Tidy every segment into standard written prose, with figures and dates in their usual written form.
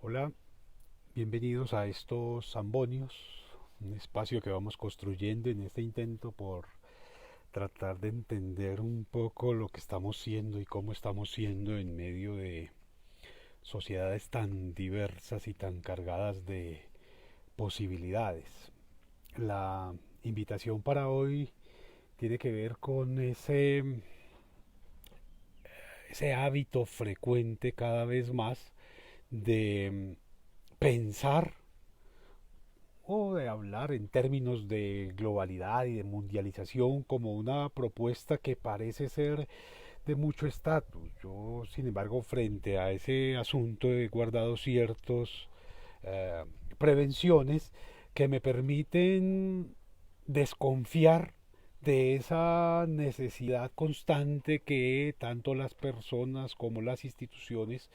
Hola, bienvenidos a estos Zambonios, un espacio que vamos construyendo en este intento por tratar de entender un poco lo que estamos siendo y cómo estamos siendo en medio de sociedades tan diversas y tan cargadas de posibilidades. La invitación para hoy tiene que ver con ese hábito frecuente cada vez más de pensar o de hablar en términos de globalidad y de mundialización como una propuesta que parece ser de mucho estatus. Yo, sin embargo, frente a ese asunto he guardado ciertos eh, prevenciones que me permiten desconfiar de esa necesidad constante que tanto las personas como las instituciones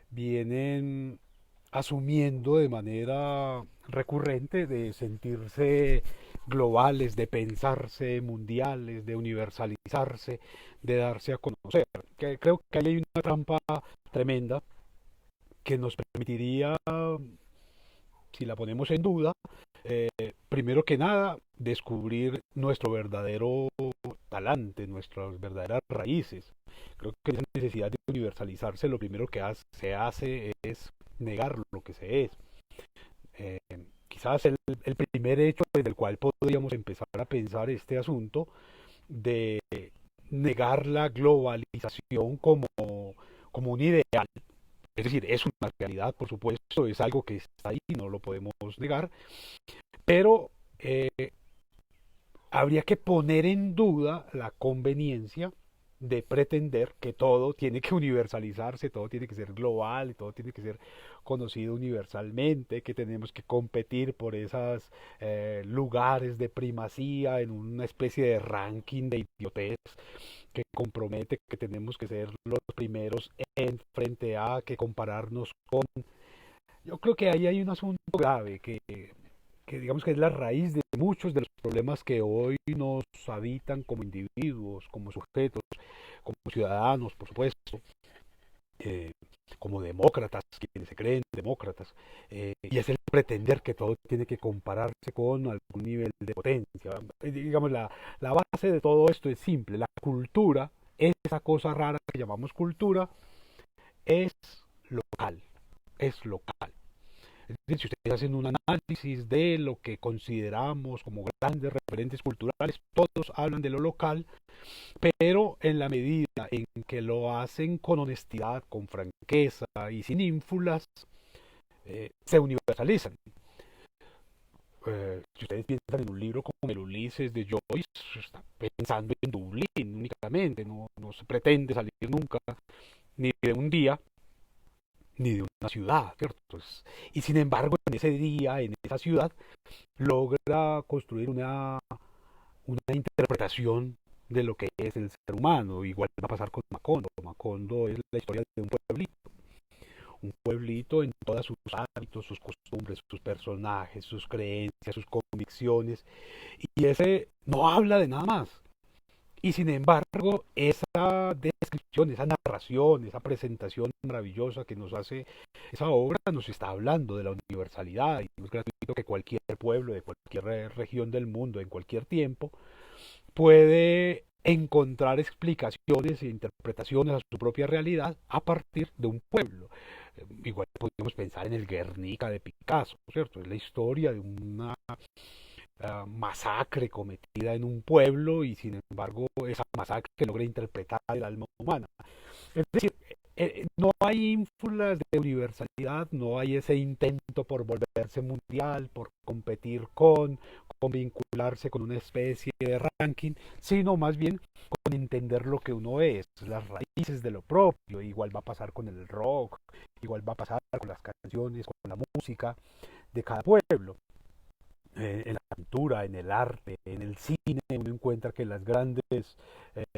vienen asumiendo de manera recurrente de sentirse globales, de pensarse mundiales, de universalizarse, de darse a conocer. Que creo que hay una trampa tremenda que nos permitiría, si la ponemos en duda, eh, primero que nada, descubrir nuestro verdadero talante, nuestras verdaderas raíces. Creo que esa necesidad de universalizarse, lo primero que se hace es negar lo que se es. Eh, Quizás el primer hecho desde el cual podríamos empezar a pensar este asunto de negar la globalización como un ideal. Es decir, es una realidad, por supuesto, es algo que está ahí, no lo podemos negar, pero eh, habría que poner en duda la conveniencia de pretender que todo tiene que universalizarse, todo tiene que ser global, todo tiene que ser conocido universalmente, que tenemos que competir por esos lugares de primacía en una especie de ranking de idiotez que compromete que tenemos que ser los primeros en frente a que compararnos con. Yo creo que ahí hay un asunto grave que digamos que es la raíz de muchos de los problemas que hoy nos habitan como individuos, como sujetos, como ciudadanos, por supuesto, eh, como demócratas, quienes se creen demócratas, y es el pretender que todo tiene que compararse con algún nivel de potencia. Digamos, la base de todo esto es simple, la cultura, esa cosa rara que llamamos cultura, es local, es local. Es decir, si ustedes hacen un análisis de lo que consideramos como grandes referentes culturales, todos hablan de lo local, pero en la medida en que lo hacen con honestidad, con franqueza y sin ínfulas, se universalizan. Si ustedes piensan en un libro como el Ulises de Joyce, está pensando en Dublín únicamente, no se pretende salir nunca ni de un día ni de una ciudad, ¿cierto? Y sin embargo, en ese día, en esa ciudad, logra construir una interpretación de lo que es el ser humano. Igual va a pasar con Macondo. Macondo es la historia de un pueblito en todos sus hábitos, sus costumbres, sus personajes, sus creencias, sus convicciones. Y ese no habla de nada más. Y sin embargo, esa descripción, esa narración, esa presentación maravillosa que nos hace esa obra nos está hablando de la universalidad y es gratuito que cualquier pueblo de cualquier región del mundo, en cualquier tiempo, puede encontrar explicaciones e interpretaciones a su propia realidad a partir de un pueblo. Igual podríamos pensar en el Guernica de Picasso, ¿cierto? Es la historia de una masacre cometida en un pueblo y sin embargo esa masacre logra interpretar el alma humana. Es decir, no hay ínfulas de universalidad, no hay ese intento por volverse mundial, por competir con vincularse con una especie de ranking, sino más bien con entender lo que uno es, las raíces de lo propio. Igual va a pasar con el rock, igual va a pasar con las canciones, con la música de cada pueblo. En la pintura, en el arte, en el cine, uno encuentra que las grandes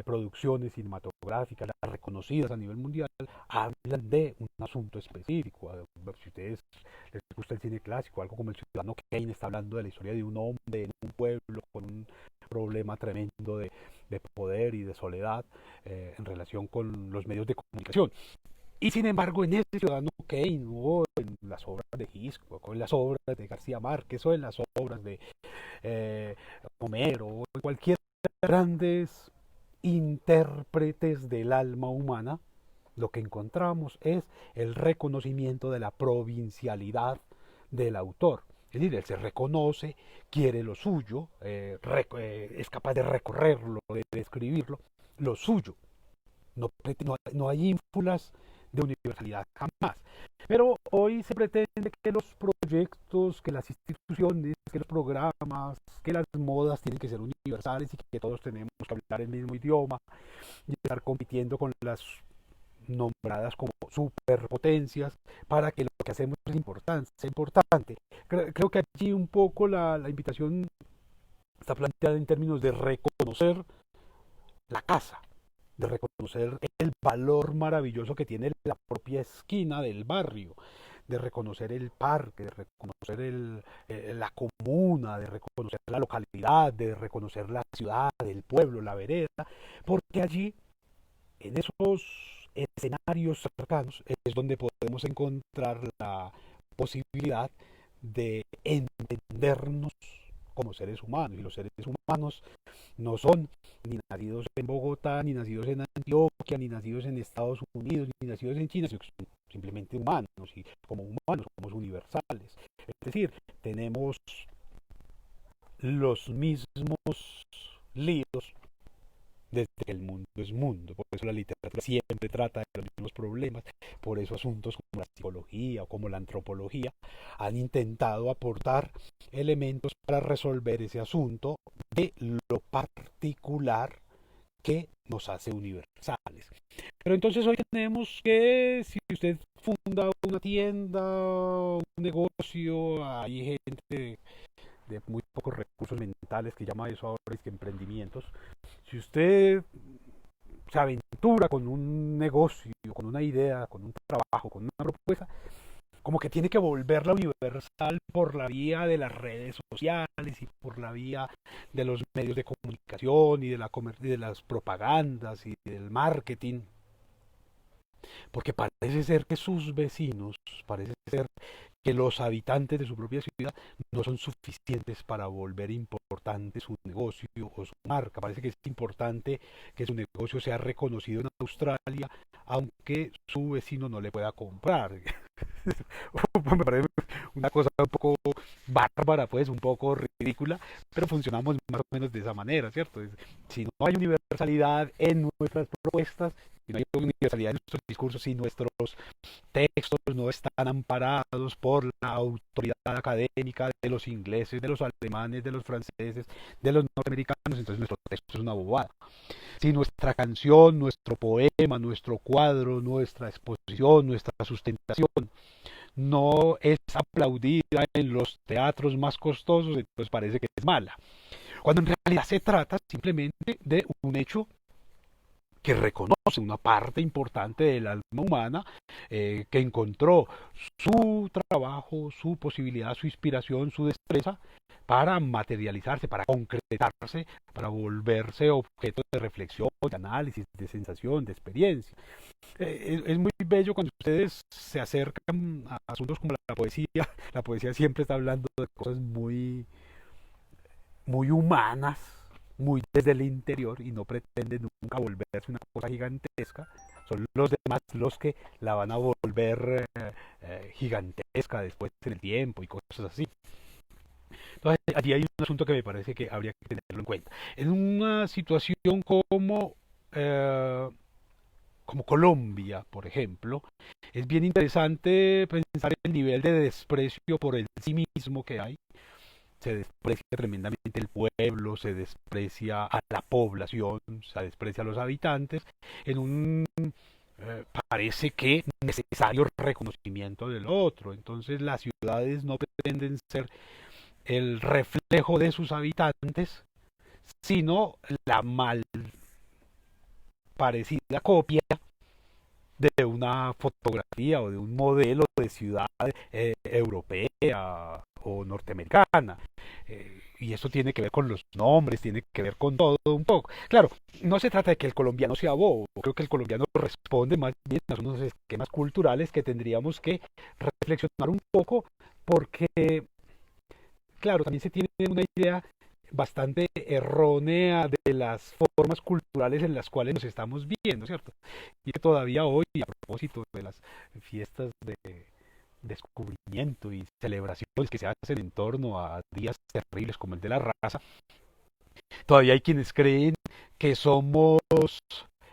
producciones cinematográficas, las reconocidas a nivel mundial, hablan de un asunto específico. Si a ustedes les gusta el cine clásico, algo como El Ciudadano Kane está hablando de la historia de un hombre en un pueblo con un problema tremendo de poder y de soledad en relación con los medios de comunicación. Y sin embargo, en ese Ciudadano Kane, o en las obras de Hitchcock, o en las obras de García Márquez, o en las obras de eh, Homero, o en cualquier grandes intérpretes del alma humana, lo que encontramos es el reconocimiento de la provincialidad del autor. Es decir, él se reconoce, quiere lo suyo, es capaz de recorrerlo, de describirlo, lo suyo. No hay ínfulas de universalidad jamás. Pero hoy se pretende que los proyectos, que las instituciones, que los programas, que las modas tienen que ser universales y que todos tenemos que hablar el mismo idioma y estar compitiendo con las nombradas como superpotencias para que lo que hacemos es importante. Sea importante. Creo que allí un poco la invitación está planteada en términos de reconocer la casa, de reconocer el valor maravilloso que tiene la propia esquina del barrio, de reconocer el parque, de reconocer la comuna, de reconocer la localidad, de reconocer la ciudad, el pueblo, la vereda, porque allí, en esos escenarios cercanos, es donde podemos encontrar la posibilidad de entendernos como seres humanos. Y los seres humanos no son ni nacidos en Bogotá, ni nacidos en Antioquia, ni nacidos en Estados Unidos, ni nacidos en China, sino que son simplemente humanos, y como humanos somos universales. Es decir, tenemos los mismos líos desde que el mundo es mundo. Por eso la literatura siempre trata de los mismos problemas. Por eso asuntos como la psicología o como la antropología han intentado aportar elementos para resolver ese asunto de lo particular que nos hace universales. Pero entonces hoy tenemos que, si usted funda una tienda, un negocio, hay gente de muy pocos recursos mentales que llama eso ahora es que emprendimientos. Si usted se aventura con un negocio, con una idea, con un trabajo, con una propuesta, como que tiene que volverla universal por la vía de las redes sociales y por la vía de los medios de comunicación y y de las propagandas y del marketing, porque parece ser que sus vecinos, parece ser que los habitantes de su propia ciudad no son suficientes para volver importante su negocio o su marca. Parece que es importante que su negocio sea reconocido en Australia, aunque su vecino no le pueda comprar. Me parece una cosa un poco bárbara, pues, un poco ridícula, pero funcionamos más o menos de esa manera, ¿cierto? Si no hay universalidad en nuestras propuestas, si no hay universalidad en nuestros discursos, si nuestros textos no están amparados por la autoridad académica de los ingleses, de los alemanes, de los franceses, de los norteamericanos, entonces nuestro texto es una bobada. Si nuestra canción, nuestro poema, nuestro cuadro, nuestra exposición, nuestra sustentación no es aplaudida en los teatros más costosos, entonces parece que es mala. Cuando en realidad se trata simplemente de un hecho que reconoce una parte importante del alma humana, que encontró su trabajo, su posibilidad, su inspiración, su destreza para materializarse, para concretarse, para volverse objeto de reflexión, de análisis, de sensación, de experiencia. Es muy bello cuando ustedes se acercan a asuntos como la poesía. La poesía siempre está hablando de cosas muy humanas, muy desde el interior y no pretende nunca volverse una cosa gigantesca. Son los demás los que la van a volver gigantesca después en el tiempo y cosas así. Entonces, allí hay un asunto que me parece que habría que tenerlo en cuenta. En una situación eh, como Colombia, por ejemplo, es bien interesante pensar el nivel de desprecio por el sí mismo que hay. Se desprecia tremendamente el pueblo, se desprecia a la población, se desprecia a los habitantes, en un parece que necesario reconocimiento del otro. Entonces las ciudades no pretenden ser el reflejo de sus habitantes, sino la mal parecida copia de una fotografía o de un modelo de ciudad europea o norteamericana. y eso tiene que ver con los nombres, tiene que ver con todo un poco. Claro, no se trata de que el colombiano sea bobo, creo que el colombiano responde más bien a unos esquemas culturales que tendríamos que reflexionar un poco, porque, claro, también se tiene una idea bastante errónea de las formas culturales en las cuales nos estamos viendo, ¿cierto? Y que todavía hoy, a propósito de las fiestas de descubrimiento y celebraciones que se hacen en torno a días terribles como el de la raza, todavía hay quienes creen que somos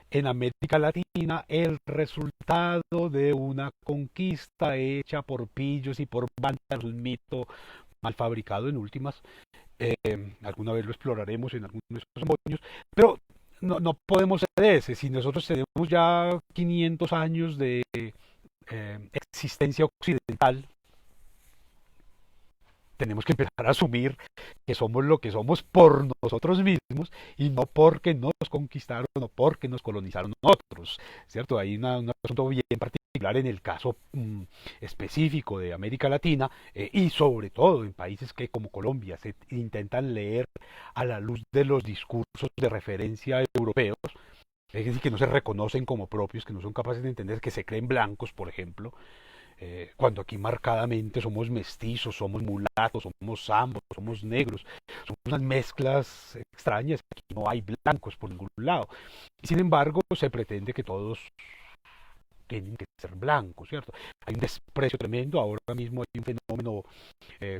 en América Latina el resultado de una conquista hecha por pillos y por bandas, un mito mal fabricado en últimas. Alguna vez lo exploraremos en algunos de estos embollos, pero no podemos ser ese. Si nosotros tenemos ya 500 años de existencia occidental, tenemos que empezar a asumir que somos lo que somos por nosotros mismos y no porque nos conquistaron o porque nos colonizaron otros, ¿cierto? Hay un asunto bien particular en el caso específico de América Latina y sobre todo en países que como Colombia se intentan leer a la luz de los discursos de referencia europeos, es decir, que no se reconocen como propios, que no son capaces de entender, que se creen blancos, por ejemplo, cuando aquí marcadamente somos mestizos, somos mulatos, somos zambos, somos negros, somos unas mezclas extrañas, aquí no hay blancos por ningún lado. Y sin embargo, se pretende que todos tienen que ser blancos, ¿cierto? Hay un desprecio tremendo, ahora mismo hay un fenómeno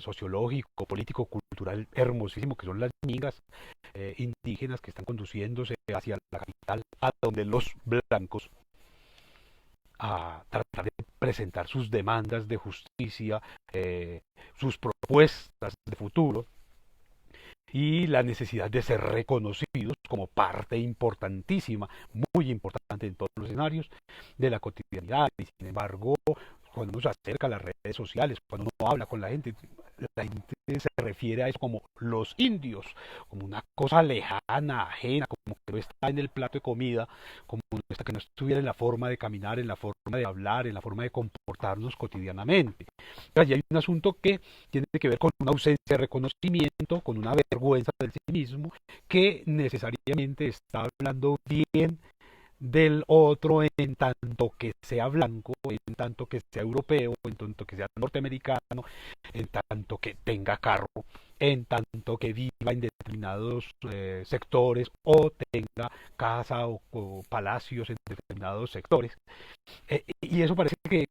sociológico, político, cultural hermosísimo, que son las mingas indígenas que están conduciéndose hacia la capital, a donde los blancos a tratar de presentar sus demandas de justicia, sus propuestas de futuro y la necesidad de ser reconocidos como parte importantísima, muy importante en todos los escenarios de la cotidianidad. Y sin embargo, cuando uno se acerca a las redes sociales, cuando uno habla con la gente se refiere a eso como los indios, como una cosa lejana, ajena, como que no está en el plato de comida, como que no estuviera en la forma de caminar, en la forma de hablar, en la forma de comportarnos cotidianamente. Allí hay un asunto que tiene que ver con una ausencia de reconocimiento, con una vergüenza del sí mismo, que necesariamente está hablando bien del otro en tanto que sea blanco, en tanto que sea europeo, en tanto que sea norteamericano, en tanto que tenga carro, en tanto que viva en determinados sectores o tenga casa o palacios en determinados sectores. Y eso parece que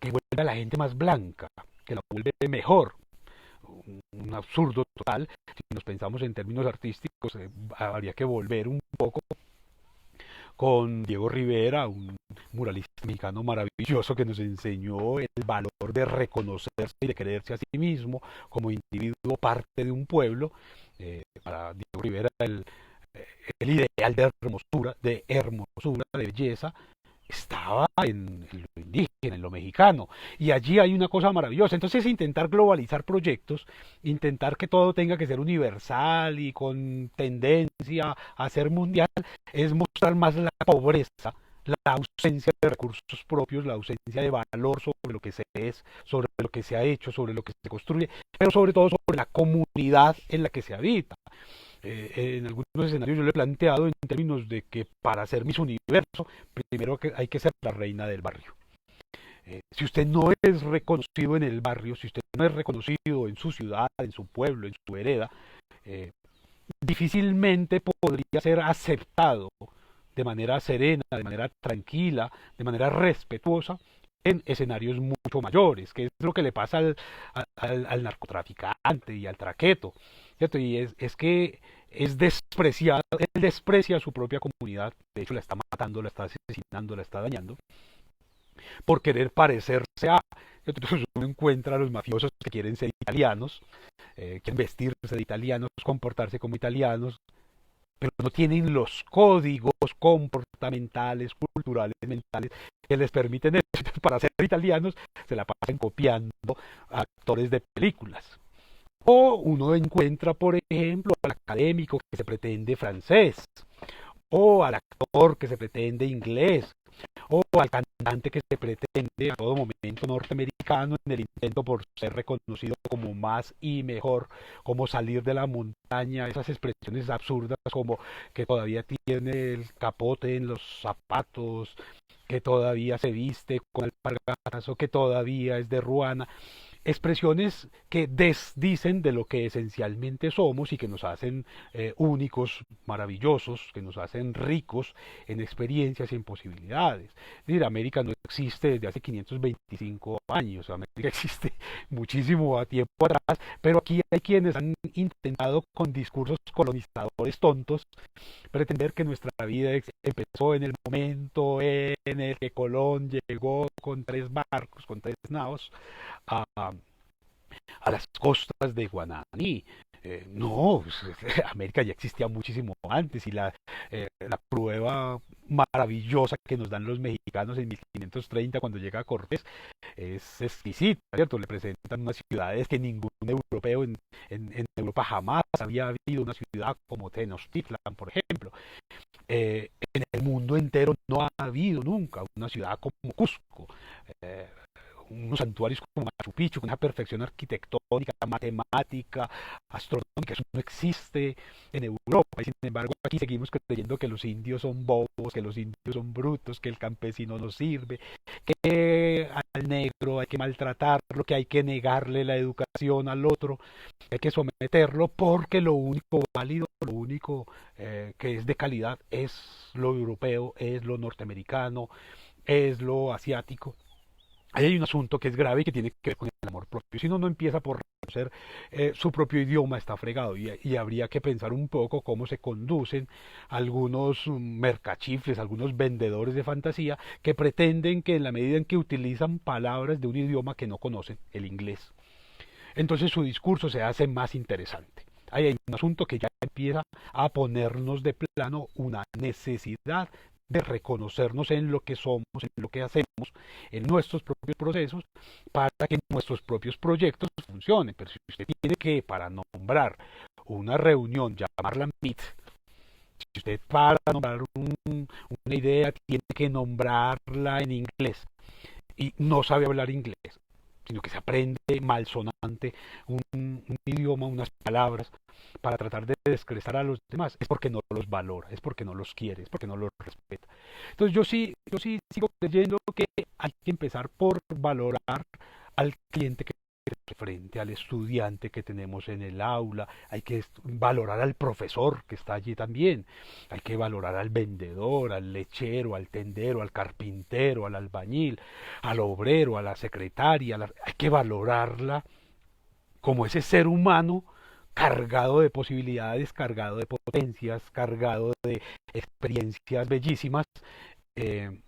vuelve a la gente más blanca, que la vuelve mejor. Un absurdo total. Si nos pensamos en términos artísticos, habría que volver un poco con Diego Rivera, un muralista mexicano maravilloso que nos enseñó el valor de reconocerse y de quererse a sí mismo como individuo parte de un pueblo. Para Diego Rivera el ideal de hermosura, de belleza, estaba en lo indígena, en lo mexicano. Y allí hay una cosa maravillosa. Entonces intentar globalizar proyectos, intentar que todo tenga que ser universal y con tendencia a ser mundial, es mostrar más la pobreza, la ausencia de recursos propios, la ausencia de valor sobre lo que se es, sobre lo que se ha hecho, sobre lo que se construye, pero sobre todo sobre la comunidad en la que se habita. En algunos escenarios yo lo he planteado en términos de que para ser Miss Universo, primero que hay que ser la reina del barrio. Si usted no es reconocido en el barrio, si usted no es reconocido en su ciudad, en su pueblo, en su vereda, eh, difícilmente podría ser aceptado de manera serena, de manera tranquila, de manera respetuosa en escenarios mucho mayores, que es lo que le pasa al narcotraficante y al traqueto, ¿cierto? Y es que es despreciado, él desprecia a su propia comunidad, de hecho la está matando, la está asesinando, la está dañando, por querer parecerse a... Entonces uno encuentra a los mafiosos que quieren ser italianos, quieren vestirse de italianos, comportarse como italianos, pero no tienen los códigos comportamentales, culturales, mentales que les permiten eso. Entonces, para ser italianos se la pasan copiando a actores de películas. O uno encuentra, por ejemplo, al académico que se pretende francés, o al actor que se pretende inglés, o al cantante que se pretende a todo momento norteamericano en el intento por ser reconocido como más y mejor, como salir de la montaña, esas expresiones absurdas como que todavía tiene el capote en los zapatos, que todavía se viste con alpargatas o que todavía es de Ruana, expresiones que desdicen de lo que esencialmente somos y que nos hacen únicos, maravillosos, que nos hacen ricos en experiencias y en posibilidades. Es decir, América no existe desde hace 525 años, América existe muchísimo a tiempo atrás, pero aquí hay quienes han intentado con discursos colonizadores tontos pretender que nuestra vida empezó en el momento en el que Colón llegó con 3 barcos, con 3 naos, a, a las costas de Guananí. No, pues, América ya existía muchísimo antes y la prueba maravillosa que nos dan los mexicanos en 1530 cuando llega Cortés es exquisita, ¿cierto? Le presentan unas ciudades que ningún europeo en Europa jamás había habido, una ciudad como Tenochtitlan, por ejemplo. En el mundo entero no ha habido nunca una ciudad como Cusco. Eh, Unos santuarios como Machu Picchu, con una perfección arquitectónica, matemática, astronómica, eso no existe en Europa. Y sin embargo, aquí seguimos creyendo que los indios son bobos, que los indios son brutos, que el campesino no sirve, que al negro hay que maltratarlo, que hay que negarle la educación al otro, que hay que someterlo, porque lo único válido, lo único que es de calidad es lo europeo, es lo norteamericano, es lo asiático. Ahí hay un asunto que es grave y que tiene que ver con el amor propio. Si uno no empieza por reconocer su propio idioma, está fregado. Y habría que pensar un poco cómo se conducen algunos mercachifles, algunos vendedores de fantasía que pretenden que en la medida en que utilizan palabras de un idioma que no conocen, el inglés, entonces su discurso se hace más interesante. Ahí hay un asunto que ya empieza a ponernos de plano una necesidad de reconocernos en lo que somos, en lo que hacemos, en nuestros propios procesos, para que nuestros propios proyectos funcionen. Pero si usted tiene que, para nombrar una reunión, llamarla Meet, si usted para nombrar una idea, tiene que nombrarla en inglés y no sabe hablar inglés, sino que se aprende malsonante un idioma, unas palabras, para tratar de descrestar a los demás, es porque no los valora, es porque no los quiere, es porque no los respeta. Entonces yo sí sigo creyendo que hay que empezar por valorar al cliente que frente al estudiante que tenemos en el aula, hay que valorar al profesor que está allí también, hay que valorar al vendedor, al lechero, al tendero, al carpintero, al albañil, al obrero, a la secretaria, hay que valorarla como ese ser humano cargado de posibilidades, cargado de potencias, cargado de experiencias bellísimas, eh,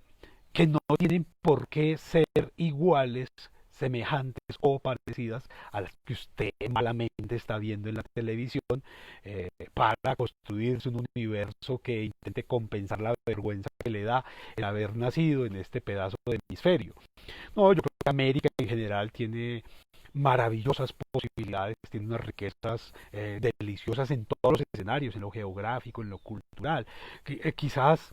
que no tienen por qué ser iguales, semejantes o parecidas a las que usted malamente está viendo en la televisión, para construirse un universo que intente compensar la vergüenza que le da el haber nacido en este pedazo de hemisferio. No, yo creo que América en general tiene maravillosas posibilidades, tiene unas riquezas deliciosas en todos los escenarios, en lo geográfico, en lo cultural. Quizás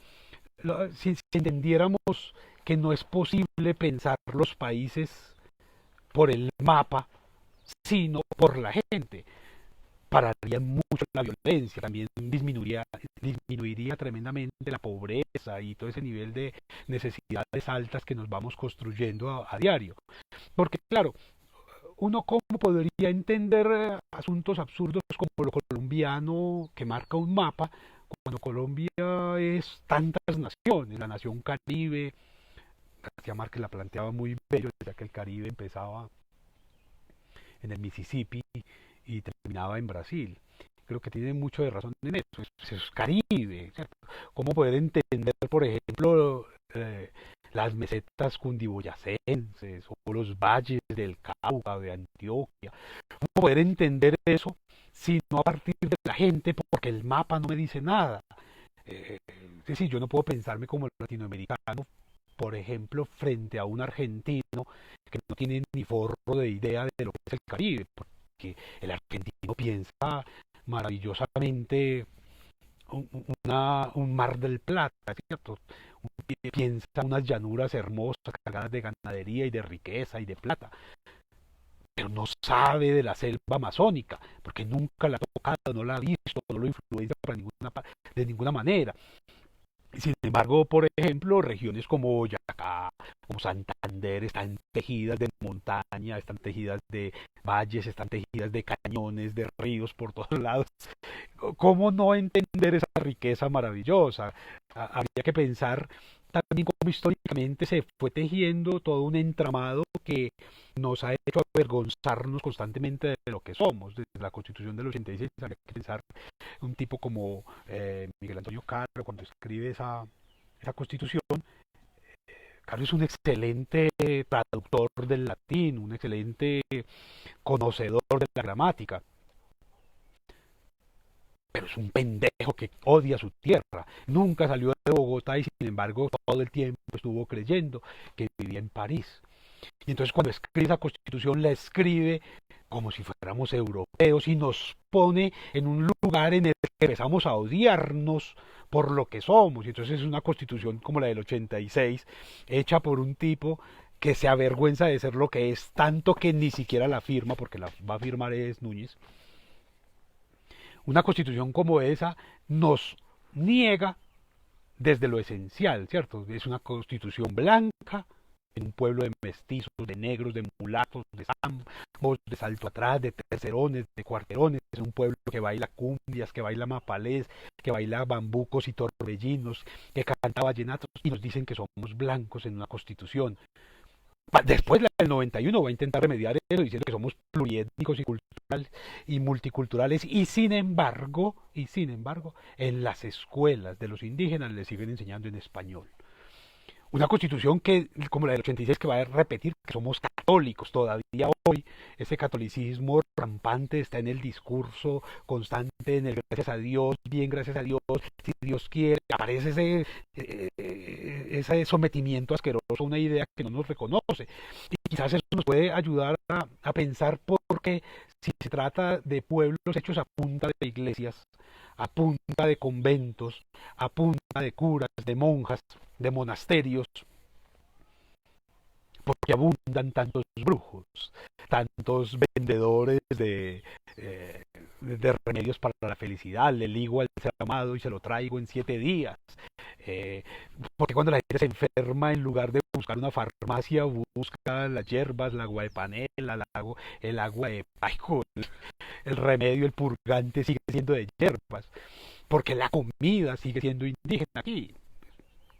si entendiéramos que no es posible pensar los países por el mapa, sino por la gente, pararía mucho la violencia, también disminuiría tremendamente la pobreza y todo ese nivel de necesidades altas que nos vamos construyendo a diario. Porque claro, uno cómo podría entender asuntos absurdos como lo colombiano que marca un mapa, cuando Colombia es tantas naciones, la nación Caribe. García Márquez la planteaba muy bello, ya que el Caribe empezaba en el Mississippi y terminaba en Brasil. Creo que tiene mucho de razón en eso, es Caribe, ¿cierto? ¿Cómo poder entender, por ejemplo, las mesetas cundiboyacenses o los valles del Cauca, de Antioquia? ¿Cómo poder entender eso si no a partir de la gente, porque el mapa no me dice nada? Es decir, yo no puedo pensarme como latinoamericano, por ejemplo, frente a un argentino que no tiene ni forro de idea de lo que es el Caribe, porque el argentino piensa maravillosamente un mar del Plata, ¿cierto? Piensa unas llanuras hermosas cargadas de ganadería y de riqueza y de plata, pero no sabe de la selva amazónica, porque nunca la ha tocado, no la ha visto, no lo influencia de ninguna manera. Sin embargo, por ejemplo, regiones como Boyacá, como Santander, están tejidas de montaña, están tejidas de valles, están tejidas de cañones, de ríos por todos lados. ¿Cómo no entender esa riqueza maravillosa? Habría que pensar también cómo históricamente se fue tejiendo todo un entramado que nos ha hecho avergonzarnos constantemente de lo que somos. Desde la Constitución del 86 habría que pensar un tipo como Miguel Antonio Caro, cuando escribe esa Constitución. Caro es un excelente traductor del latín, un excelente conocedor de la gramática, pero es un pendejo que odia su tierra. Nunca salió de Bogotá y sin embargo todo el tiempo estuvo creyendo que vivía en París. Y entonces cuando escribe esa constitución la escribe como si fuéramos europeos y nos pone en un lugar en el que empezamos a odiarnos por lo que somos. Y entonces es una constitución como la del 86, hecha por un tipo que se avergüenza de ser lo que es, tanto que ni siquiera la firma, porque la va a firmar es Núñez. Una constitución como esa nos niega desde lo esencial, ¿cierto? Es una constitución blanca, en un pueblo de mestizos, de negros, de mulatos, de zambos, de salto atrás, de tercerones, de cuarterones, es un pueblo que baila cumbias, que baila mapalés, que baila bambucos y torbellinos, que canta vallenatos y nos dicen que somos blancos en una constitución. Después la del 91 va a intentar remediar eso diciendo que somos pluriétnicos y culturales y multiculturales y sin embargo en las escuelas de los indígenas les siguen enseñando en español. Una constitución que, como la del 86, que va a repetir que somos católicos todavía hoy. Ese catolicismo rampante está en el discurso constante, en el gracias a Dios, bien gracias a Dios, si Dios quiere. Aparece ese sometimiento asqueroso a una idea que no nos reconoce. Y quizás eso nos puede ayudar a pensar porque si se trata de pueblos hechos a punta de iglesias, a punta de conventos, a punta de curas, de monjas, de monasterios, porque abundan tantos brujos, tantos vendedores de remedios para la felicidad. Le ligo al ser amado y se lo traigo en 7 días. Eh, porque cuando la gente se enferma, en lugar de buscar una farmacia, busca las hierbas, el agua de panela, el agua de paico, el remedio, el purgante sigue siendo de hierbas, porque la comida sigue siendo indígena aquí.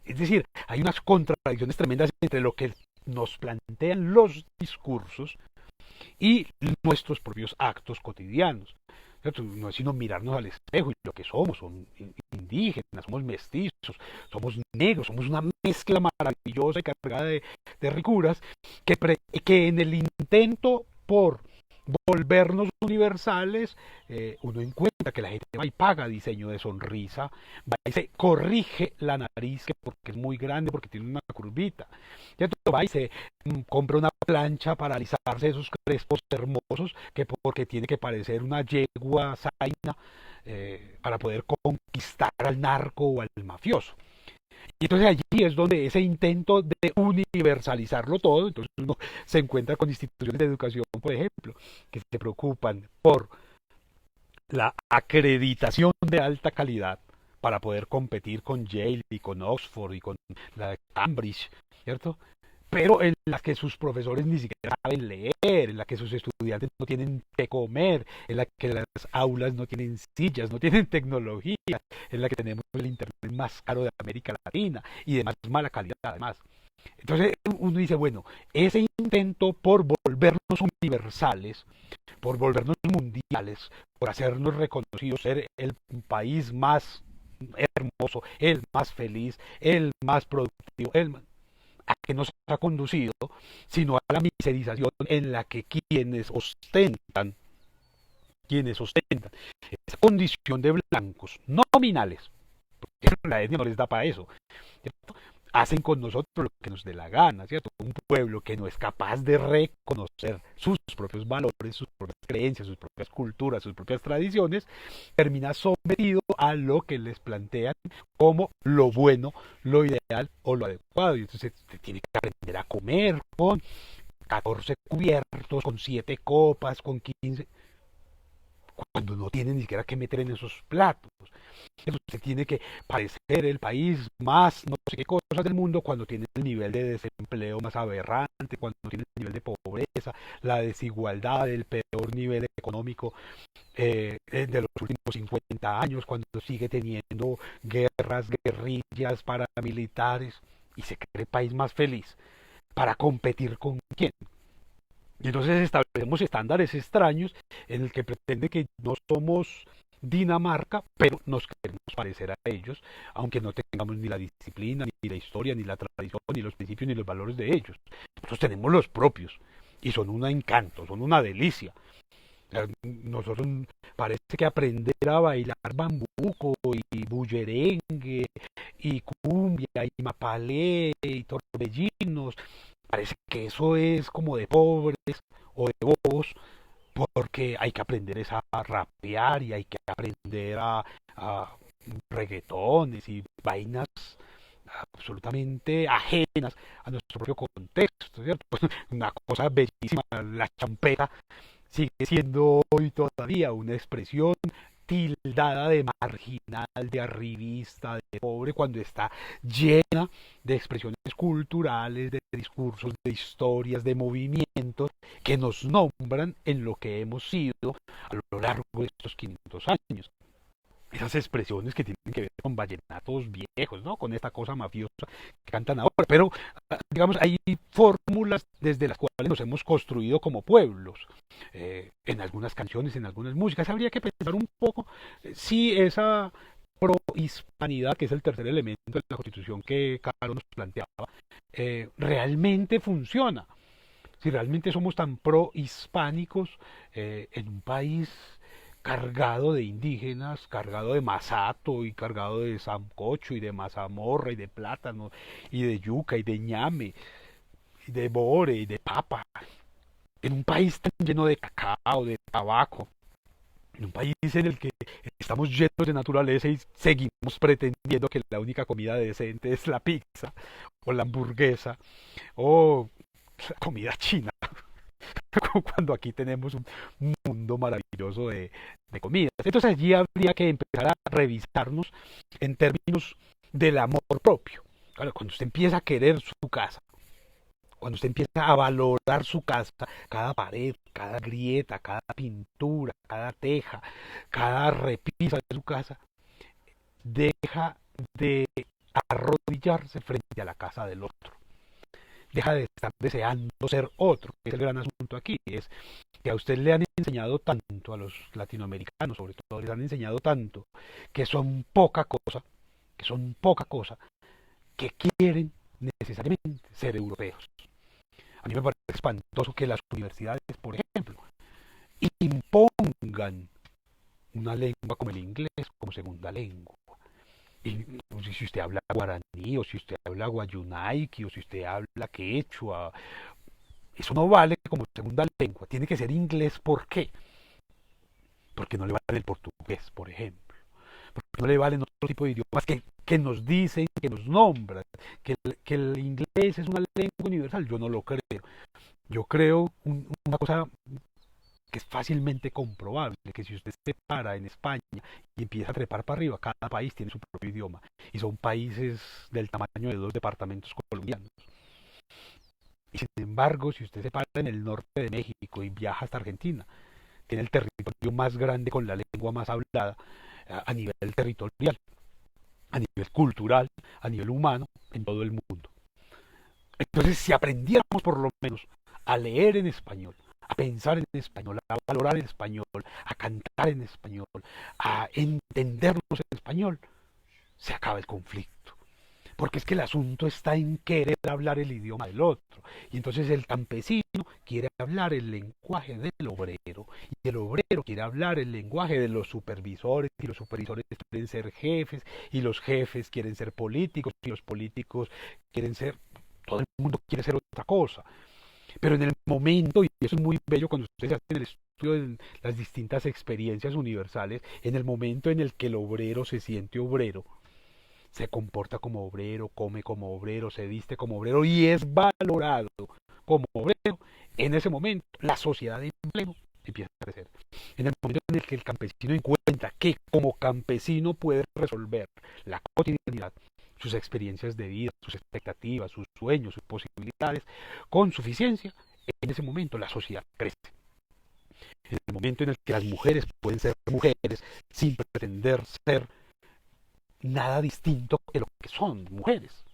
Es decir, hay unas contradicciones tremendas entre lo que nos plantean los discursos y nuestros propios actos cotidianos. ¿Cierto? No es sino mirarnos al espejo y lo que somos, son indígenas, somos mestizos, somos negros, somos una mezcla maravillosa y cargada de ricuras que en el intento por volvernos universales, uno encuentra que la gente va y paga diseño de sonrisa, va y se corrige la nariz que porque es muy grande, porque tiene una curvita, ¿cierto? Va y se compra una plancha para alisarse esos crespos hermosos que porque tiene que parecer una yegua zaina para poder conquistar al narco o al mafioso. Y entonces allí es donde ese intento de universalizarlo todo, entonces uno se encuentra con instituciones de educación, por ejemplo, que se preocupan por la acreditación de alta calidad para poder competir con Yale y con Oxford y con la de Cambridge, ¿cierto? Pero en las que sus profesores ni siquiera saben leer, en las que sus estudiantes no tienen que comer, en las que las aulas no tienen sillas, no tienen tecnología, en la que tenemos el internet más caro de América Latina y de más mala calidad además. Entonces uno dice, bueno, ese intento por volvernos universales, por volvernos mundiales, por hacernos reconocidos, ser el país más hermoso, el más feliz, el más productivo, a que nos ha conducido, sino a la miserización en la que quienes ostentan esa condición de blancos nominales, porque la etnia no les da para eso, ¿cierto? Hacen con nosotros lo que nos dé la gana, ¿cierto? Un pueblo que no es capaz de reconocer sus propios valores, sus propias creencias, sus propias culturas, sus propias tradiciones, termina sometido a lo que les plantean como lo bueno, lo ideal o lo adecuado. Y entonces se tiene que aprender a comer con 14 cubiertos, con 7 copas, con 15, cuando no tiene ni siquiera que meter en esos platos. Entonces se tiene que parecer el país más no sé qué cosas del mundo cuando tiene el nivel de desempleo más aberrante, cuando tiene el nivel de pobreza, la desigualdad, el peor nivel económico de los últimos 50 años, cuando sigue teniendo guerras, guerrillas, paramilitares, y se cree el país más feliz. ¿Para competir con quién? Y entonces establecemos estándares extraños en el que pretende que no somos Dinamarca, pero nos queremos parecer a ellos, aunque no tengamos ni la disciplina, ni la historia, ni la tradición, ni los principios, ni los valores de ellos. Nosotros tenemos los propios y son un encanto, son una delicia. Nosotros parece que aprender a bailar bambuco y bullerengue y cumbia y mapalé y torbellinos, parece que eso es como de pobres o de bobos, porque hay que aprender es a rapear y hay que aprender a reggaetones y vainas absolutamente ajenas a nuestro propio contexto, ¿cierto? Una cosa bellísima, la champeta sigue siendo hoy todavía una expresión tildada de marginal, de arribista, de pobre, cuando está llena de expresiones culturales, de discursos, de historias, de movimientos que nos nombran en lo que hemos sido a lo largo de estos 500 años. Esas expresiones que tienen que ver con vallenatos viejos, ¿no? Con esta cosa mafiosa que cantan ahora. Pero, digamos, hay fórmulas desde las cuales nos hemos construido como pueblos. En algunas canciones, en algunas músicas. Habría que pensar un poco si esa prohispanidad, que es el tercer elemento de la constitución que Carlos nos planteaba, realmente funciona. Si realmente somos tan prohispánicos en un país cargado de indígenas, cargado de masato y cargado de sancocho y de mazamorra y de plátano y de yuca y de ñame y de bore y de papa, en un país tan lleno de cacao, de tabaco, en un país en el que estamos llenos de naturaleza y seguimos pretendiendo que la única comida decente es la pizza o la hamburguesa o la comida china, cuando aquí tenemos un mundo maravilloso de comidas. Entonces allí habría que empezar a revisarnos en términos del amor propio. Claro, cuando usted empieza a querer su casa, cuando usted empieza a valorar su casa, cada pared, cada grieta, cada pintura, cada teja, cada repisa de su casa, deja de arrodillarse frente a la casa del otro. Deja de estar deseando ser otro, que es el gran asunto aquí, es que a usted le han enseñado tanto, a los latinoamericanos sobre todo, les han enseñado tanto, que son poca cosa, que son poca cosa, que quieren necesariamente ser europeos. A mí me parece espantoso que las universidades, por ejemplo, impongan una lengua como el inglés como segunda lengua. Y pues, si usted habla guaraní, o si usted habla guayunaiki, o si usted habla quechua, eso no vale como segunda lengua. Tiene que ser inglés. ¿Por qué? Porque no le vale el portugués, por ejemplo. Porque no le valen otro tipo de idiomas que nos dicen, que nos nombran, que el inglés es una lengua universal. Yo no lo creo. Yo creo una cosa que es fácilmente comprobable, que si usted se para en España y empieza a trepar para arriba, cada país tiene su propio idioma, y son países del tamaño de 2 departamentos colombianos. Y sin embargo, si usted se para en el norte de México y viaja hasta Argentina, tiene el territorio más grande con la lengua más hablada a nivel territorial, a nivel cultural, a nivel humano, en todo el mundo. Entonces, si aprendiéramos por lo menos a leer en español, a pensar en español, a valorar en español, a cantar en español, a entendernos en español, se acaba el conflicto. Porque es que el asunto está en querer hablar el idioma del otro. Y entonces el campesino quiere hablar el lenguaje del obrero. Y el obrero quiere hablar el lenguaje de los supervisores. Y los supervisores quieren ser jefes. Y los jefes quieren ser políticos. Y los políticos quieren ser... Todo el mundo quiere ser otra cosa. Pero en el momento, y eso es muy bello cuando ustedes hacen el en las distintas experiencias universales, en el momento en el que el obrero se siente obrero, se comporta como obrero, come como obrero, se viste como obrero y es valorado como obrero, en ese momento la sociedad en pleno empieza a crecer. En el momento en el que el campesino encuentra que como campesino puede resolver la cotidianidad, sus experiencias de vida, sus expectativas, sus sueños, sus posibilidades, con suficiencia, en ese momento la sociedad crece. En el momento en el que las mujeres pueden ser mujeres sin pretender ser nada distinto que lo que son mujeres,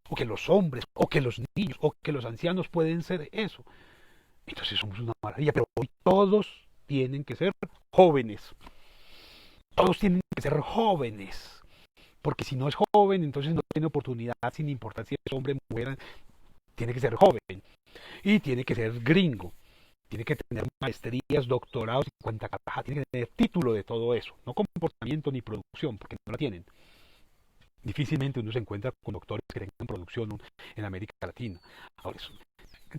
o que los hombres, o que los niños, o que los ancianos pueden ser eso. Entonces somos una maravilla, pero hoy todos tienen que ser jóvenes. Todos tienen que ser jóvenes. Porque si no es joven, entonces no tiene oportunidad, sin importar si es hombre o mujer, tiene que ser joven. Y tiene que ser gringo. Tiene que tener maestrías, doctorados y cuanta caraja. Tiene que tener título de todo eso. No comportamiento ni producción, porque no la tienen. Difícilmente uno se encuentra con doctores que tengan producción en América Latina. Ahora,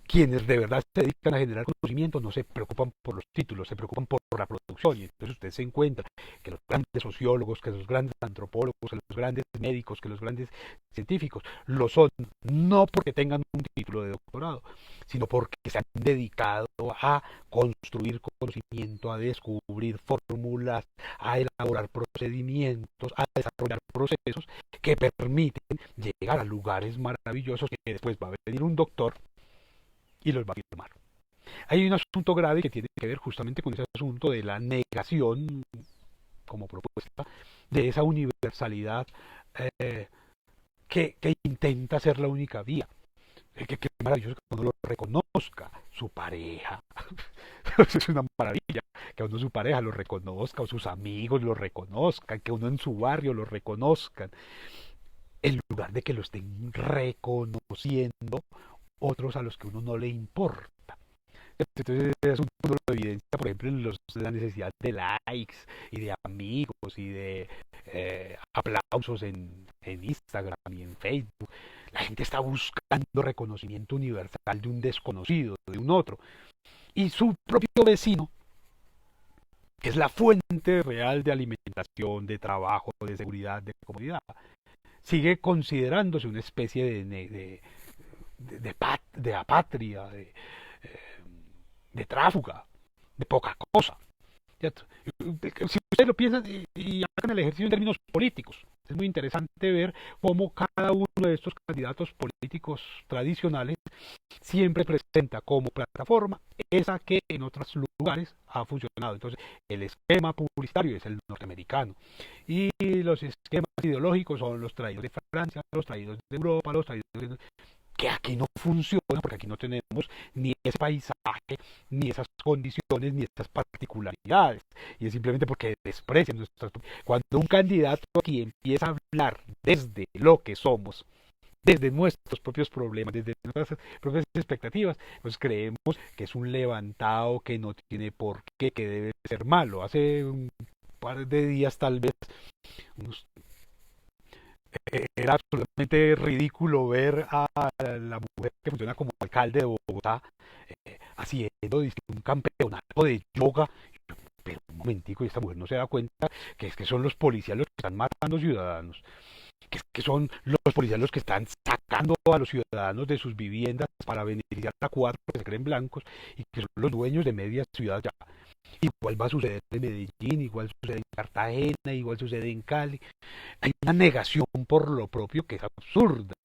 quienes de verdad se dedican a generar conocimiento no se preocupan por los títulos, se preocupan por la producción. Y entonces usted se encuentra que los grandes sociólogos, que los grandes antropólogos, que los grandes médicos, que los grandes científicos lo son no porque tengan un título de doctorado, sino porque se han dedicado a construir conocimiento, a descubrir fórmulas, a elaborar procedimientos, a desarrollar procesos que permiten llegar a lugares maravillosos que después va a venir un doctor y los va a firmar. Hay un asunto grave que tiene que ver justamente con ese asunto de la negación como propuesta de esa universalidad que intenta ser la única vía. Que es maravilloso que uno lo reconozca, su pareja. Es una maravilla que uno su pareja lo reconozca, o sus amigos lo reconozcan, que uno en su barrio lo reconozcan, en lugar de que lo estén reconociendo otros a los que uno no le importa. Entonces es un punto de evidencia, por ejemplo, en la necesidad de likes y de amigos y de aplausos en Instagram y en Facebook. La gente está buscando reconocimiento universal de un desconocido, de un otro. Y su propio vecino, que es la fuente real de alimentación, de trabajo, de seguridad, de comodidad, sigue considerándose una especie de apatria, de tráfuga, de poca cosa. ¿Cierto? Si ustedes lo piensan y hagan el ejercicio en términos políticos, es muy interesante ver cómo cada uno de estos candidatos políticos tradicionales siempre presenta como plataforma esa que en otros lugares ha funcionado. Entonces, el esquema publicitario es el norteamericano y los esquemas ideológicos son los traídos de Francia, los traídos de Europa, los traídos de que aquí no funciona porque aquí no tenemos ni ese paisaje, ni esas condiciones, ni esas particularidades. Y es simplemente porque desprecian nuestras... Cuando un candidato aquí empieza a hablar desde lo que somos, desde nuestros propios problemas, desde nuestras propias expectativas, pues creemos que es un levantado, que no tiene por qué, que debe ser malo. Hace un par de días tal vez unos era absolutamente ridículo ver a la mujer que funciona como alcalde de Bogotá haciendo un campeonato de yoga. Pero un momentico, y esta mujer no se da cuenta que es que son los policías los que están matando ciudadanos, que es que son los policías los que están sacando a los ciudadanos de sus viviendas para beneficiar a cuatro que se creen blancos y que son los dueños de media ciudad ya. Igual va a suceder en Medellín, igual sucede en Cartagena, igual sucede en Cali. Hay una negación por lo propio que es absurda.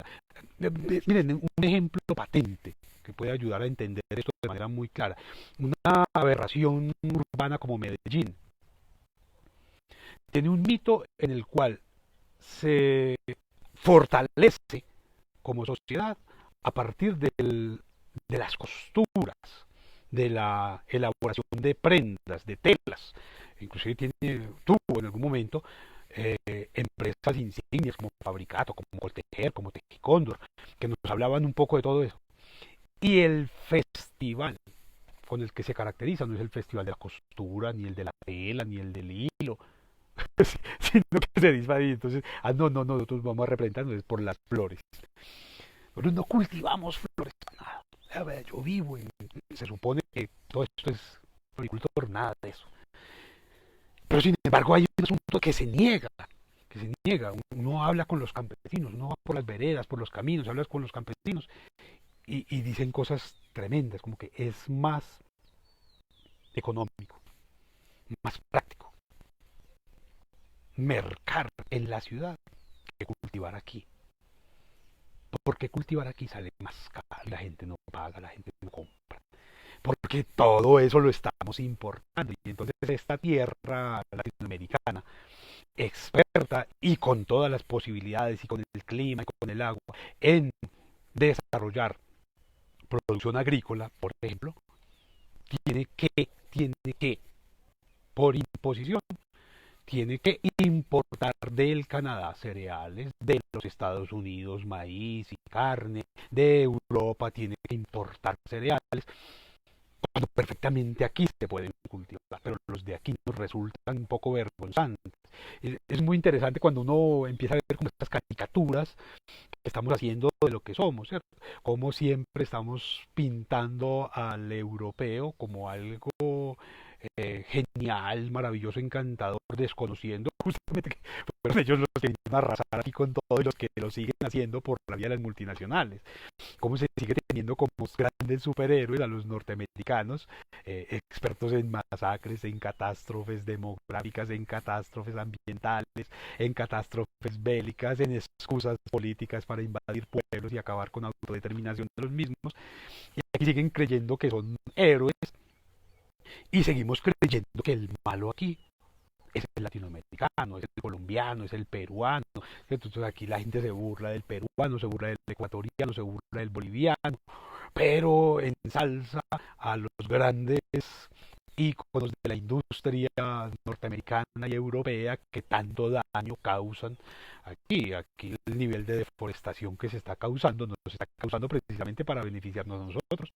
Miren, un ejemplo patente que puede ayudar a entender esto de manera muy clara. Una aberración urbana como Medellín tiene un mito en el cual se fortalece como sociedad a partir de las costuras, de la elaboración de prendas, de telas. Inclusive tuvo en algún momento empresas insignias como Fabricato, como Coltejer, como Tejicóndor, que nos hablaban un poco de todo eso. Y el festival con el que se caracteriza no es el festival de la costura, ni el de la tela, ni el del hilo, sino que se dice ahí. Entonces, no, nosotros vamos a representarnos por las flores. Pero no cultivamos flores para nada. Yo vivo se supone que todo esto es agricultor, nada de eso. Pero sin embargo hay un asunto que se niega. Uno habla con los campesinos, uno va por las veredas, por los caminos, hablas con los campesinos y dicen cosas tremendas, como que es más económico, más práctico mercar en la ciudad que cultivar aquí. Porque cultivar aquí sale más caro, la gente no paga, la gente no compra. Porque todo eso lo estamos importando. Y entonces esta tierra latinoamericana, experta y con todas las posibilidades y con el clima y con el agua en desarrollar producción agrícola, por ejemplo, tiene que, por imposición, tiene que importar del Canadá cereales, de los Estados Unidos maíz y carne, de Europa tiene que importar cereales, cuando perfectamente aquí se pueden cultivar, pero los de aquí nos resultan un poco vergonzantes. Es muy interesante cuando uno empieza a ver como estas caricaturas que estamos haciendo de lo que somos, ¿cierto? Como siempre estamos pintando al europeo como algo genial, maravilloso, encantador, desconociendo justamente que fueron ellos los que vinieron a arrasar aquí con todo y los que lo siguen haciendo por la vía de las multinacionales. Cómo se sigue teniendo como grandes superhéroes a los norteamericanos, expertos en masacres, en catástrofes demográficas, en catástrofes ambientales, en catástrofes bélicas, en excusas políticas para invadir pueblos y acabar con autodeterminación de los mismos. Y aquí siguen creyendo que son héroes y seguimos creyendo que el malo aquí es el latinoamericano, es el colombiano, es el peruano. Entonces aquí la gente se burla del peruano, se burla del ecuatoriano, se burla del boliviano, pero ensalza a los grandes íconos de la industria norteamericana y europea que tanto daño causan aquí. Aquí el nivel de deforestación que se está causando nos está causando precisamente para beneficiarnos a nosotros.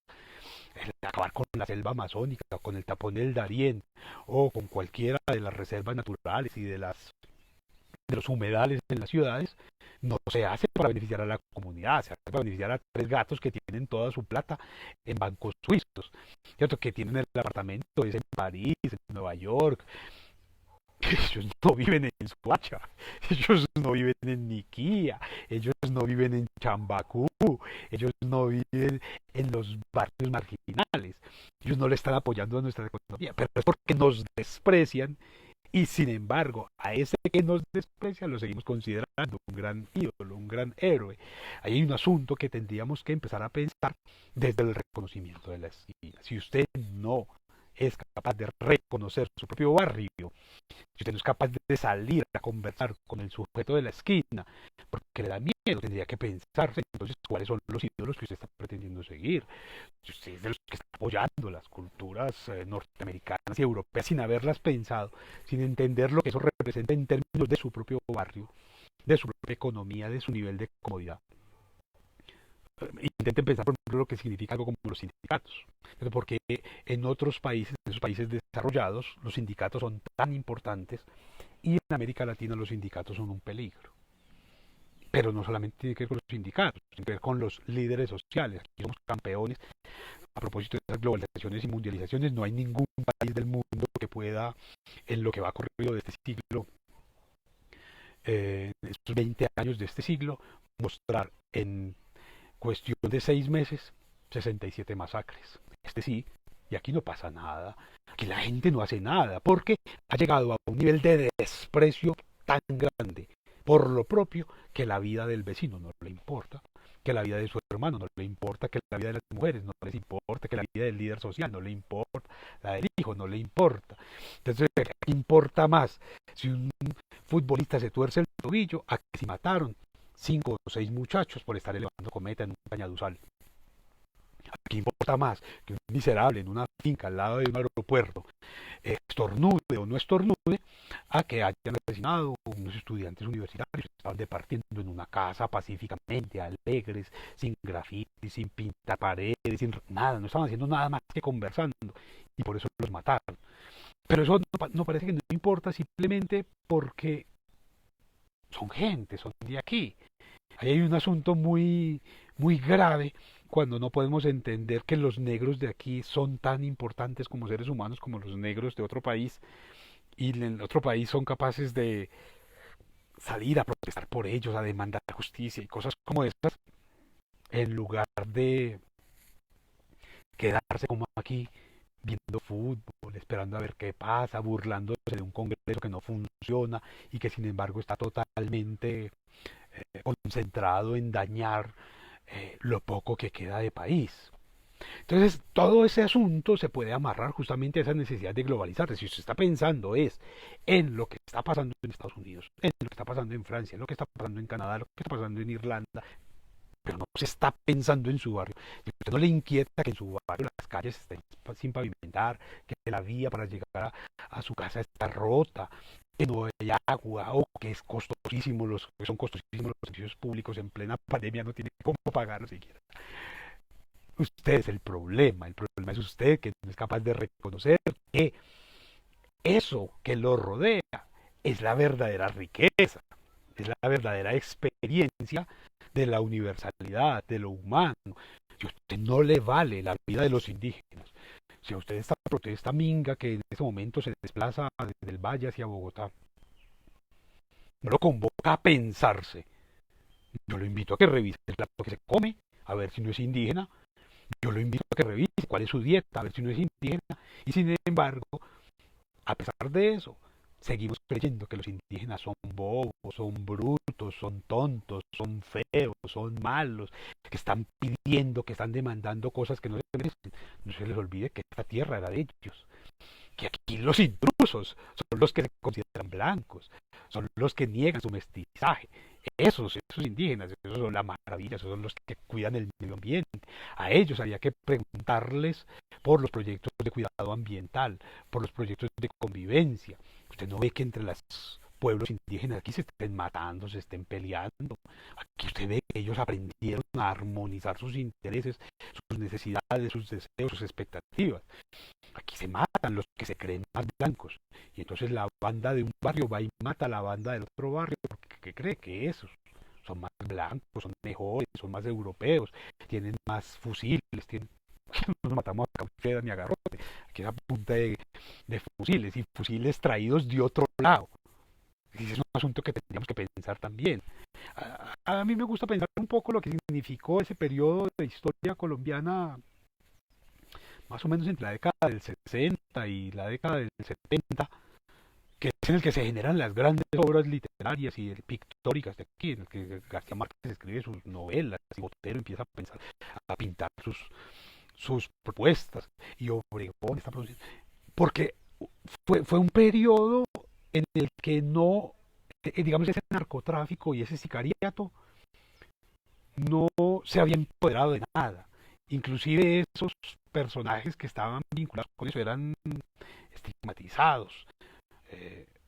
El acabar con la selva amazónica, con el tapón del Darién o con cualquiera de las reservas naturales y de los humedales en las ciudades, no se hace para beneficiar a la comunidad, se hace para beneficiar a tres gatos que tienen toda su plata en bancos suizos, ¿cierto? Que tienen el apartamento, es en París, en Nueva York. Ellos no viven en Suacha, ellos no viven en Niquía, ellos no viven en Chambacú, ellos no viven en los barrios marginales, ellos no le están apoyando a nuestra economía, pero es porque nos desprecian y sin embargo, a ese que nos desprecia lo seguimos considerando un gran ídolo, un gran héroe. Ahí hay un asunto que tendríamos que empezar a pensar desde el reconocimiento de la esquina. Si usted no es capaz de reconocer su propio barrio, si usted no es capaz de salir a conversar con el sujeto de la esquina, porque le da miedo, tendría que pensarse entonces cuáles son los ídolos que usted está pretendiendo seguir. Si usted es de los que está apoyando las culturas norteamericanas y europeas sin haberlas pensado, sin entender lo que eso representa en términos de su propio barrio, de su propia economía, de su nivel de comodidad. Intenten pensar, por ejemplo, lo que significa algo como los sindicatos. Porque en otros países, en esos países desarrollados, los sindicatos son tan importantes y en América Latina los sindicatos son un peligro. Pero no solamente tiene que ver con los sindicatos, tiene que ver con los líderes sociales. Aquí somos campeones. A propósito de las globalizaciones y mundializaciones, no hay ningún país del mundo que pueda, en lo que va corrido de este siglo, en estos 20 años de este siglo, mostrar en cuestión de 6 meses 67 masacres. Este sí, y aquí no pasa nada. Aquí la gente no hace nada porque ha llegado a un nivel de desprecio tan grande por lo propio que la vida del vecino no le importa, que la vida de su hermano no le importa, que la vida de las mujeres no les importa, que la vida del líder social no le importa, la del hijo no le importa. Entonces, ¿qué importa más si un futbolista se tuerce el tobillo a que si mataron 5 o 6 muchachos por estar elevando cometa en un cañaduzal? ¿Qué importa más que un miserable en una finca al lado de un aeropuerto estornude o no estornude a que hayan asesinado unos estudiantes universitarios que estaban departiendo en una casa pacíficamente, alegres, sin grafitis, sin pintar paredes, sin nada, no estaban haciendo nada más que conversando y por eso los mataron? Pero eso no parece que no importa simplemente porque son gente, son de aquí. Ahí hay un asunto muy, muy grave cuando no podemos entender que los negros de aquí son tan importantes como seres humanos como los negros de otro país, y en el otro país son capaces de salir a protestar por ellos, a demandar justicia y cosas como esas, en lugar de quedarse como aquí viendo fútbol, esperando a ver qué pasa, burlándose de un Congreso que no funciona y que sin embargo está totalmente concentrado en dañar lo poco que queda de país. Entonces, todo ese asunto se puede amarrar justamente a esa necesidad de globalizarse. Si usted está pensando es en lo que está pasando en Estados Unidos, en lo que está pasando en Francia, en lo que está pasando en Canadá, lo que está pasando en Irlanda, pero no se está pensando en su barrio. Si a usted no le inquieta que en su barrio las calles estén sin pavimentar, que la vía para llegar a su casa está rota, que no hay agua, o que es costosísimo, que son costosísimos los servicios públicos en plena pandemia, no tiene cómo pagar siquiera. Usted es el problema es usted que no es capaz de reconocer que eso que lo rodea es la verdadera riqueza, es la verdadera experiencia de la universalidad, de lo humano. Si a usted no le vale la vida de los indígenas, si a usted esta protesta minga que en este momento se desplaza desde el Valle hacia Bogotá, no lo convoca a pensarse, yo lo invito a que revise el plato que se come, a ver si no es indígena, yo lo invito a que revise cuál es su dieta, a ver si no es indígena, y sin embargo, a pesar de eso, seguimos creyendo que los indígenas son bobos, son brutos, son tontos, son feos, son malos, que están pidiendo, que están demandando cosas que no se merecen. No se les olvide que esta tierra era de ellos, que aquí los intrusos son los que se consideran blancos, son los que niegan su mestizaje. Esos indígenas, esos son la maravilla, esos son los que cuidan el medio ambiente. A ellos había que preguntarles por los proyectos de cuidado ambiental, por los proyectos de convivencia. Usted no ve que entre los pueblos indígenas aquí se estén matando, se estén peleando. Aquí usted ve que ellos aprendieron a armonizar sus intereses, sus necesidades, sus deseos, sus expectativas. Aquí se matan los que se creen más blancos. Y entonces la banda de un barrio va y mata a la banda del otro barrio porque cree que esos son más blancos, son mejores, son más europeos, tienen más fusiles, tienen... Nos matamos a Caucheda ni a Garrote, aquí es a punta de fusiles y fusiles traídos de otro lado. Y ese es un asunto que tendríamos que pensar también. A mí me gusta pensar un poco lo que significó ese periodo de historia colombiana más o menos entre la década del 60 y la década del 70, que es en el que se generan las grandes obras literarias y pictóricas de aquí, en el que García Márquez escribe sus novelas y Botero empieza a pensar, a pintar sus propuestas y Obregón está produciendo. Porque fue un periodo en el que no, digamos, ese narcotráfico y ese sicariato no se había empoderado de nada. Inclusive esos personajes que estaban vinculados con eso eran estigmatizados,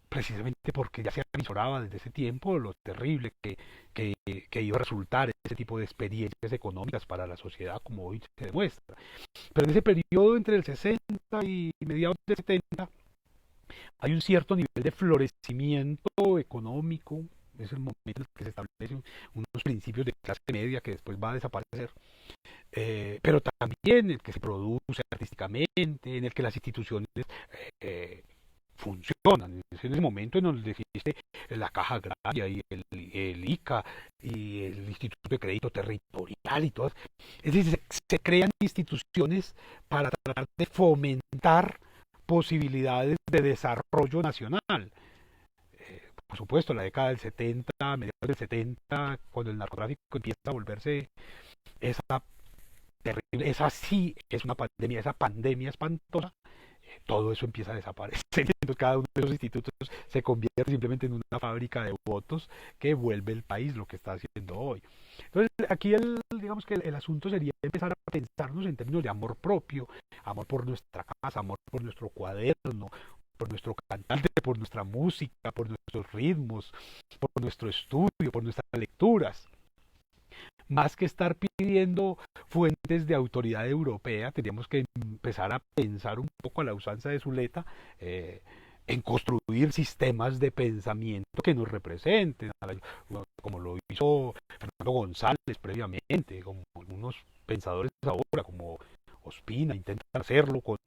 precisamente porque ya se avisoraba desde ese tiempo lo terrible que iba a resultar ese tipo de experiencias económicas para la sociedad, como hoy se demuestra. Pero en ese periodo entre el 60 y mediados del 70 hay un cierto nivel de florecimiento económico, es el momento en el que se establecen unos principios de clase media que después va a desaparecer, pero también en el que se produce artísticamente, en el que las instituciones funcionan. Es en ese momento en donde existe la Caja Agraria y el ICA y el Instituto de Crédito Territorial y todas. Es decir, se crean instituciones para tratar de fomentar posibilidades de desarrollo nacional. Por supuesto, la década del 70, mediados del 70, cuando el narcotráfico empieza a volverse esa terrible, esa sí es una pandemia, esa pandemia espantosa, todo eso empieza a desaparecer. Entonces, cada uno de esos institutos se convierte simplemente en una fábrica de votos que vuelve el país lo que está haciendo hoy. Entonces, aquí digamos que el asunto sería empezar a pensarnos en términos de amor propio, amor por nuestra casa, amor por nuestro cuaderno, por nuestro cantante, por nuestra música, por nuestros ritmos, por nuestro estudio, por nuestras lecturas. Más que estar pidiendo fuentes de autoridad europea, tendríamos que empezar a pensar un poco a la usanza de Zuleta, en construir sistemas de pensamiento que nos representen, como lo hizo Fernando González previamente, como unos pensadores ahora, como Ospina, intentan hacerlo con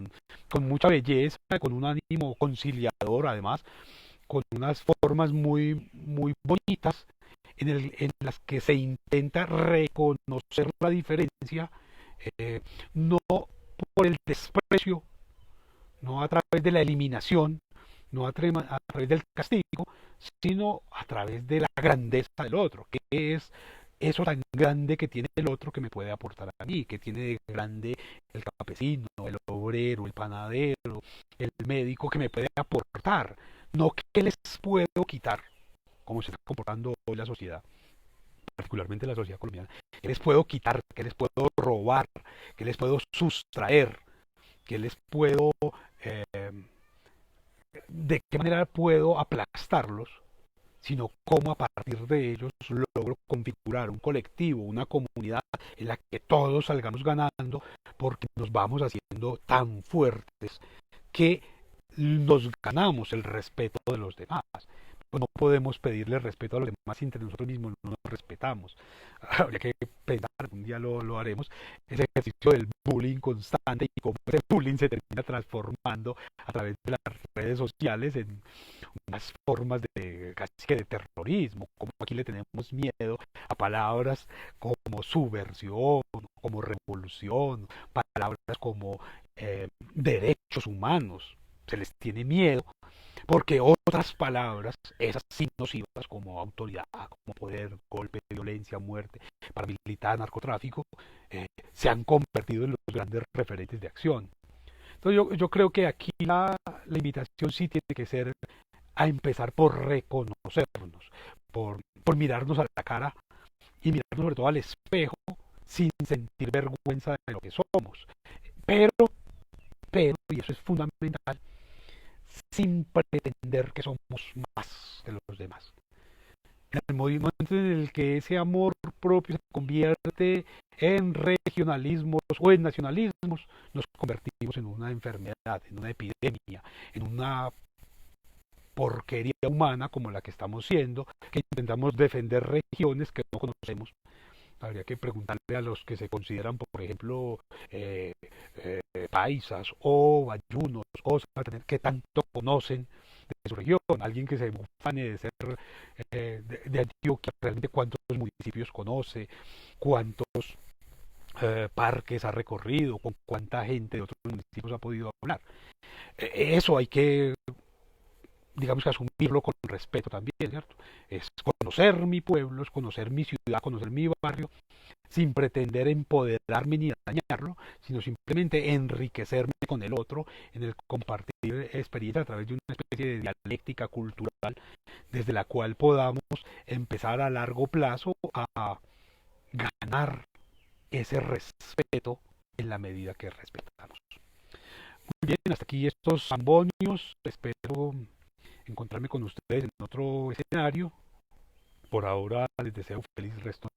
mucha belleza, con un ánimo conciliador, además, con unas formas muy, muy bonitas en las que se intenta reconocer la diferencia, eh, no por el desprecio, no a través de la eliminación, no a través del castigo, sino a través de la grandeza del otro, que es eso tan grande que tiene el otro que me puede aportar a mí, que tiene de grande el campesino, el obrero, el panadero, el médico que me puede aportar, no que les puedo quitar, como se está comportando hoy la sociedad, particularmente la sociedad colombiana, que les puedo quitar, que les puedo robar, que les puedo sustraer, que les puedo eh, de qué manera puedo aplastarlos, sino cómo a partir de ellos logro configurar un colectivo, una comunidad en la que todos salgamos ganando porque nos vamos haciendo tan fuertes que nos ganamos el respeto de los demás. Pues no podemos pedirle respeto a los demás si entre nosotros mismos no nos respetamos. Habría que pensar, un día lo haremos, ese ejercicio del bullying constante y cómo ese bullying se termina transformando a través de las redes sociales en unas formas de casi que de terrorismo, como aquí le tenemos miedo a palabras como subversión, como revolución, palabras como derechos humanos, se les tiene miedo porque otras palabras, esas sí nocivas como autoridad, como poder, golpe, violencia, muerte, paramilitar, narcotráfico, se han convertido en los grandes referentes de acción. Entonces yo creo que aquí la invitación sí tiene que ser a empezar por reconocernos, por mirarnos a la cara y mirarnos sobre todo al espejo sin sentir vergüenza de lo que somos. Pero, y eso es fundamental, sin pretender que somos más de los demás. En el momento en el que ese amor propio se convierte en regionalismos o en nacionalismos, nos convertimos en una enfermedad, en una epidemia, en una porquería humana como la que estamos siendo, que intentamos defender regiones que no conocemos. Habría que preguntarle a los que se consideran, por ejemplo, paisas o bayunos, cosas que tanto conocen de su región. Alguien que se ufane de ser de Antioquia, realmente cuántos municipios conoce, cuántos parques ha recorrido, con cuánta gente de otros municipios ha podido hablar. Eso hay que, digamos que asumirlo con respeto también, ¿cierto? Es conocer mi pueblo, es conocer mi ciudad, conocer mi barrio, sin pretender empoderarme ni dañarlo, sino simplemente enriquecerme con el otro, en el compartir experiencia a través de una especie de dialéctica cultural desde la cual podamos empezar a largo plazo a ganar ese respeto en la medida que respetamos. Muy bien, hasta aquí estos zambonios. Espero encontrarme con ustedes en otro escenario. Por ahora les deseo un feliz resto